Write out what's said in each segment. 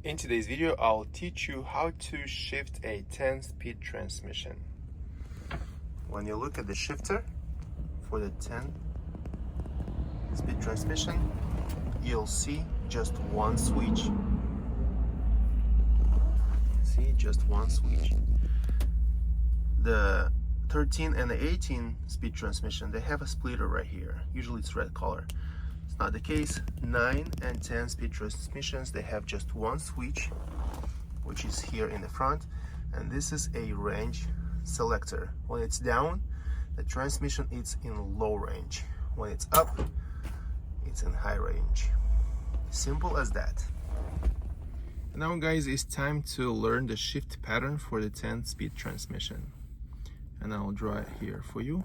In today's video, I'll teach you how to shift a 10-speed transmission. When you look at the shifter for the 10-speed transmission, you'll see just one switch. See, just one switch. The 13 and the 18-speed transmission, they have a splitter right here. Usually it's red color. It's not the case. 9 and 10 speed transmissions, they have just one switch, which is here in the front, and this is a range selector. When it's down, the transmission is in low range. When it's up, it's in high range. Simple as that. Now guys, it's time to learn the shift pattern for the 10 speed transmission, and I'll draw it here for you.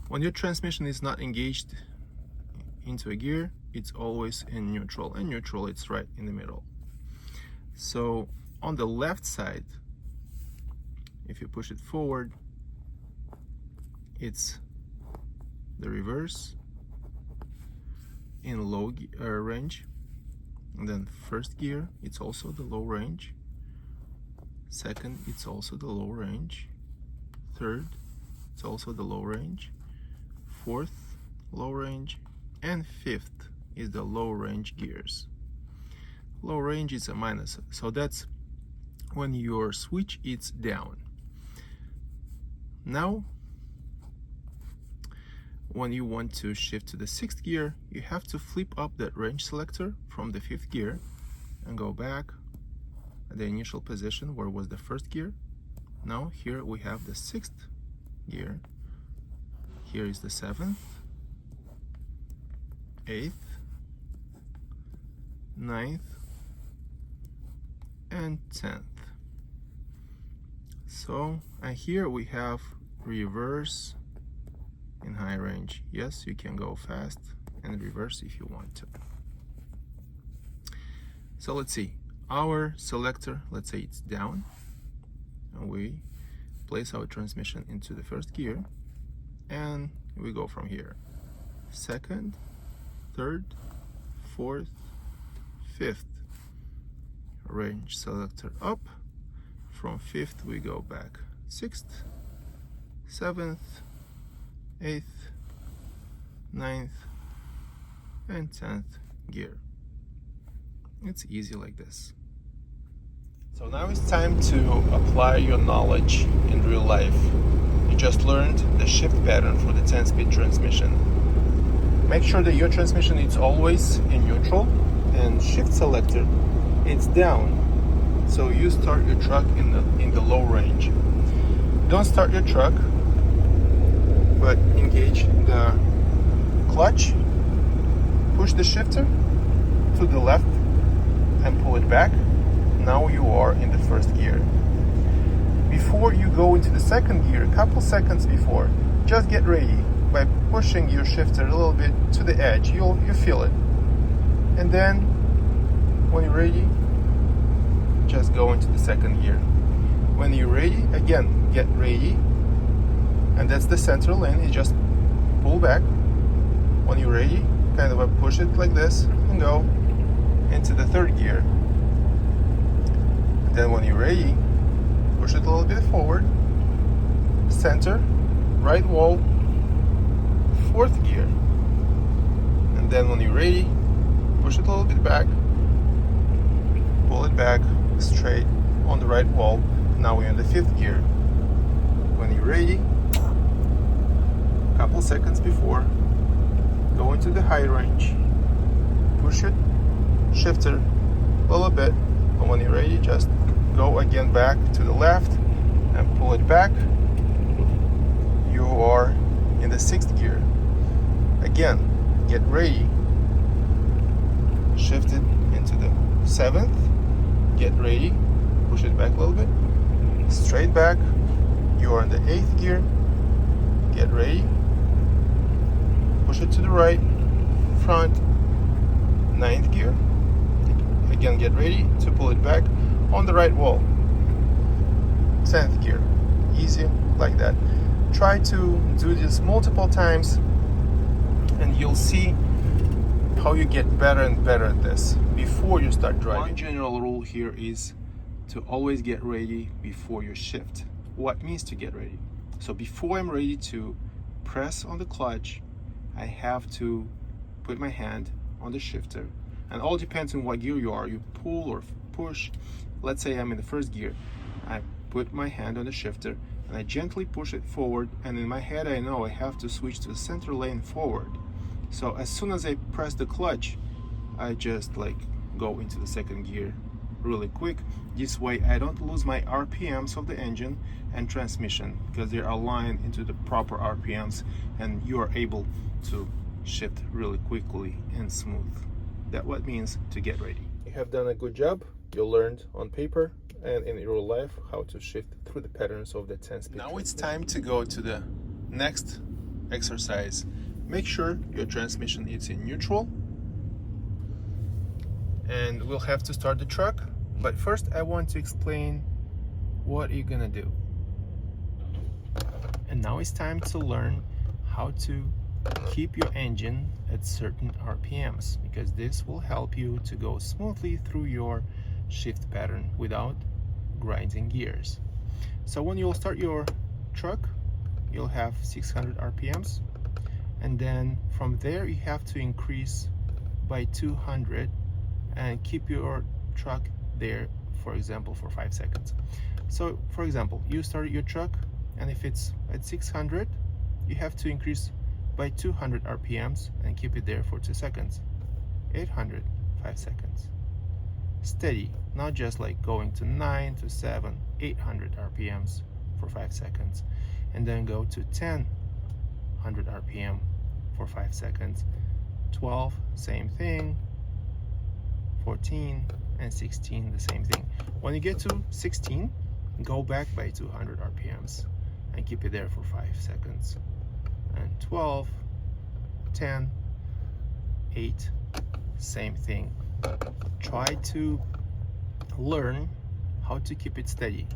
When your transmission is not engaged into a gear, it's always in neutral, and neutral, it's right in the middle. So on the left side, if you push it forward, it's the reverse in low range, and then first gear, it's also the low range. Second, it's also the low range. Third, it's also the low range. Fourth, low range, and fifth is the low range gears. Low range is a minus, so that's when your switch is down. Now, when you want to shift to the 6th gear, you have to flip up that range selector from the 5th gear and go back at the initial position where was the 1st gear. Now here we have the 6th gear. Here is the 7th, 8th, 9th, and 10th. So, and here we have reverse in high range. Yes, you can go fast and reverse if you want to. So let's see, our selector, let's say it's down, and we place our transmission into the 1st gear, and we go from here. 2nd, 3rd, 4th, 5th. Range selector up. From 5th we go back. 6th, 7th, 8th, 9th, and 10th gear. It's easy like this. So now it's time to apply your knowledge in real life. You just learned the shift pattern for the 10-speed transmission. Make sure that your transmission is always in neutral, and shift selector, it's down. So you start your truck in the low range. Don't start your truck, but engage the clutch, push the shifter to the left and pull it back. Now you are in the 1st gear. Before you go into the 2nd gear, a couple seconds before, just get ready by pushing your shifter a little bit to the edge. You feel it. And then when you're ready, just go into the 2nd gear. When you're ready, again, get ready. And that's the center lane. You just pull back. When you're ready, kind of push it like this and go into the 3rd gear. And then when you're ready, push it a little bit forward, center, right wall, 4th gear. And then when you're ready, push it a little bit back, pull it back straight on the right wall. Now we're in the 5th gear. When you're ready, a couple seconds before, go into the high range, push it, shifter a little bit, and when you're ready, just go again back to the left and pull it back. You are in the 6th gear. Again, get ready. Shift it into the 7th. Get ready. Push it back a little bit. Straight back. You are in the 8th gear. Get ready. Push it to the right. Front. 9th gear. Again, get ready to pull it back on the right wall. 10th gear. Easy like that. Try to do this multiple times and you'll see how you get better and better at this before you start driving. One general rule here is to always get ready before your shift. What means to get ready? So before I'm ready to press on the clutch, I have to put my hand on the shifter. And all depends on what gear you are. You pull or push. Let's say I'm in the first gear. I put my hand on the shifter and I gently push it forward, and in my head I know I have to switch to the center lane forward. So as soon as I press the clutch, I just like go into the second gear really quick. This way I don't lose my RPMs of the engine and transmission, because they are aligned into the proper RPMs and you are able to shift really quickly and smooth. That's what it means to get ready. You have done a good job. You learned on paper and in real life how to shift through the patterns of the 10-speed. Now it's time to go to the next exercise. Make sure your transmission is in neutral, and we'll have to start the truck. But first I want to explain what you're gonna do. And now it's time to learn how to keep your engine at certain RPMs, because this will help you to go smoothly through your shift pattern without grinding gears. So when you'll start your truck, you'll have 600 RPMs, and then from there you have to increase by 200 and keep your truck there, for example, for 5 seconds. So for example, you started your truck, and if it's at 600, you have to increase by 200 RPMs and keep it there for 2 seconds. 800, 5 seconds. Steady, not just like going to 9 to 7, 800 RPMs for 5 seconds. And then go to 1000 RPM for 5 seconds. 12, same thing. 14 and 16, the same thing. When you get to 16, go back by 200 RPMs and keep it there for 5 seconds. And 12, 10, 8, same thing. Try to learn how to keep it steady.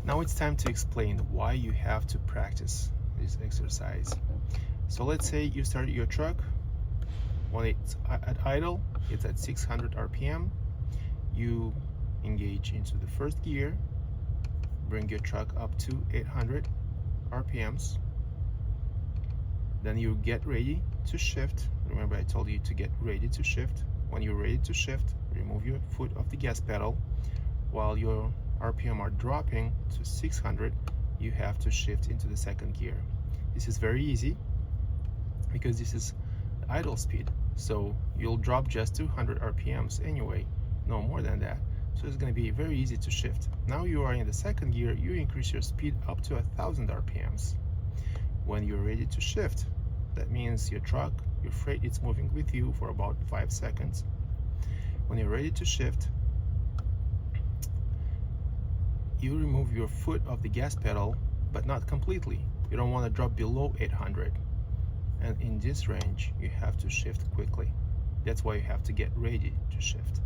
Now it's time to explain why you have to practice this exercise. So let's say you started your truck. When it's at idle, it's at 600 RPM. You engage into the first gear, bring your truck up to 800 RPMs. Then you get ready to shift. Remember I told you to get ready to shift. When you're ready to shift, remove your foot off the gas pedal. While your RPM are dropping to 600, you have to shift into the second gear. This is very easy because this is idle speed, so you'll drop just 200 RPMs anyway, no more than that. So it's going to be very easy to shift. Now you are in the second gear, you increase your speed up to 1000 RPMs. When you're ready to shift, that means your truck, your freight, it's moving with you for about 5 seconds. When you're ready to shift, you remove your foot off the gas pedal, but not completely. You don't want to drop below 800. And in this range, you have to shift quickly. That's why you have to get ready to shift.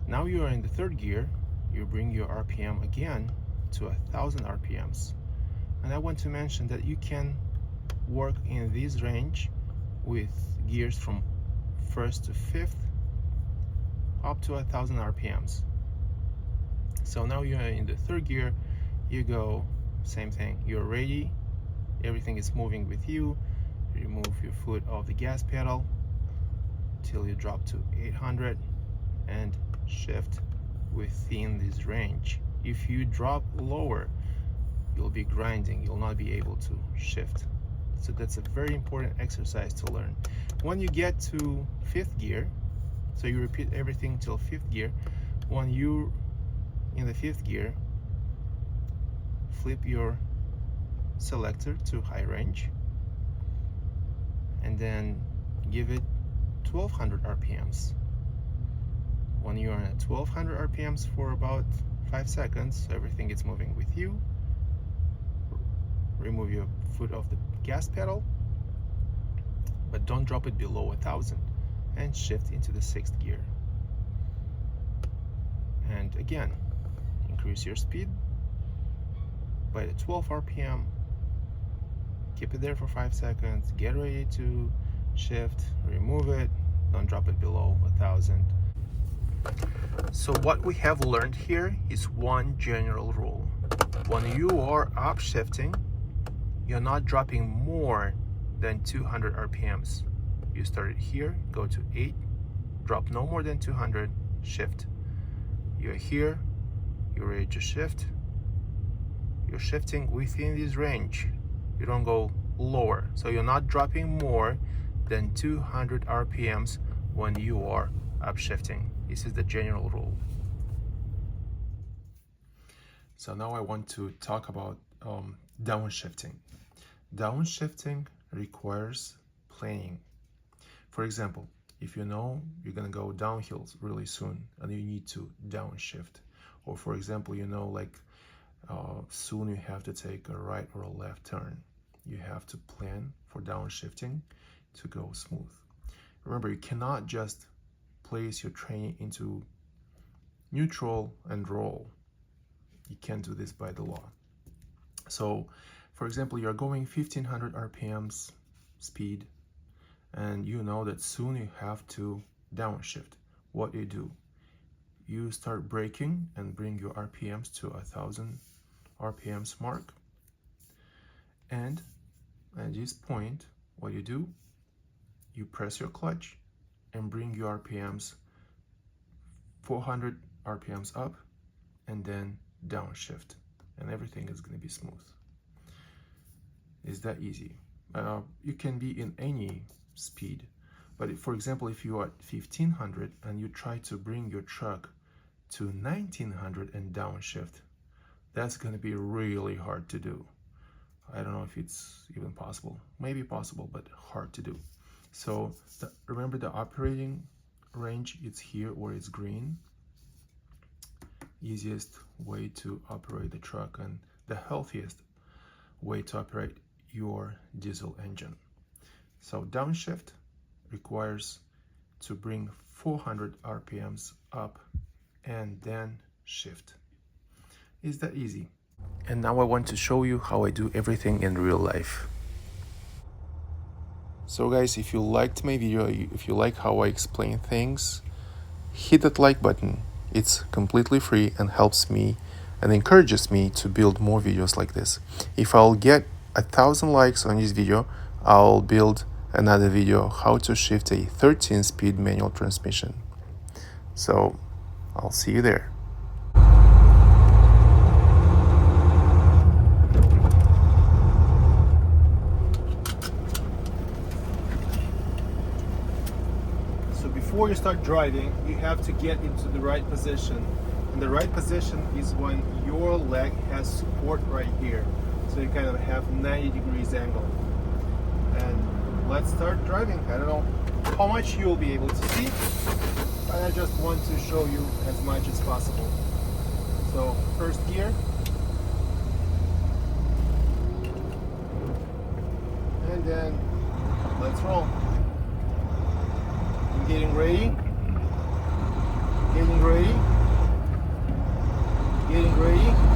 Now you are in the third gear, you bring your RPM again to 1000 RPMs. And I want to mention that you can work in this range with gears from first to fifth up to 1000 RPMs. So now you're in the third gear, you go same thing, you're ready, everything is moving with you. Remove your foot off the gas pedal till you drop to 800 and shift within this range. If you drop lower, you'll be grinding, you'll not be able to shift. So that's a very important exercise to learn. When you get to 5th gear, so you repeat everything till 5th gear. When you're in the 5th gear, flip your selector to high range and then give it 1200 RPMs. When you're at 1200 RPMs for about 5 seconds, so everything is moving with you, remove your foot off the gas pedal, but don't drop it below 1000, and shift into the 6th gear. And again, increase your speed by the 12 RPM, keep it there for 5 seconds, get ready to shift, remove it, don't drop it below 1000. So what we have learned here is one general rule. When you are upshifting, you're not dropping more than 200 RPMs. You started here, go to 8, drop no more than 200, shift. You're here, you're ready to shift. You're shifting within this range. You don't go lower. So you're not dropping more than 200 RPMs when you are upshifting. This is the general rule. So now I want to talk about downshifting. Downshifting requires planning. For example, if you know you're gonna go downhill really soon and you need to downshift, or for example, you know, like soon you have to take a right or a left turn, you have to plan for downshifting to go smooth. Remember, you cannot just place your train into neutral and roll. You can't do this by the law. So for example, you're going 1500 RPMs speed, and you know that soon you have to downshift. What do? You start braking and bring your RPMs to 1000 RPMs mark. And at this point, what you do? You press your clutch and bring your RPMs 400 RPMs up, and then downshift, and everything is going to be smooth. It's that easy. You can be in any speed, but for example, if you are at 1500 and you try to bring your truck to 1900 and downshift, that's going to be really hard to do. I don't know if it's even possible. Maybe possible, but hard to do. So remember, the operating range, it's here where it's green. Easiest way to operate the truck and the healthiest way to operate your diesel engine. So downshift requires to bring 400 RPMs up and then shift. It's that easy. And now I want to show you how I do everything in real life. So guys, if you liked my video, if you like how I explain things, hit that like button. It's completely free and helps me and encourages me to build more videos like this. If I'll get 1000 likes on this video, I'll build another video how to shift a 13-speed manual transmission. So I'll see you there. So before you start driving, you have to get into the right position. And the right position is when your leg has support right here. So you kind of have 90 degrees angle. And let's start driving. I don't know how much you'll be able to see, but I just want to show you as much as possible. So first gear. And then let's roll. I'm getting ready. Getting ready. Getting ready.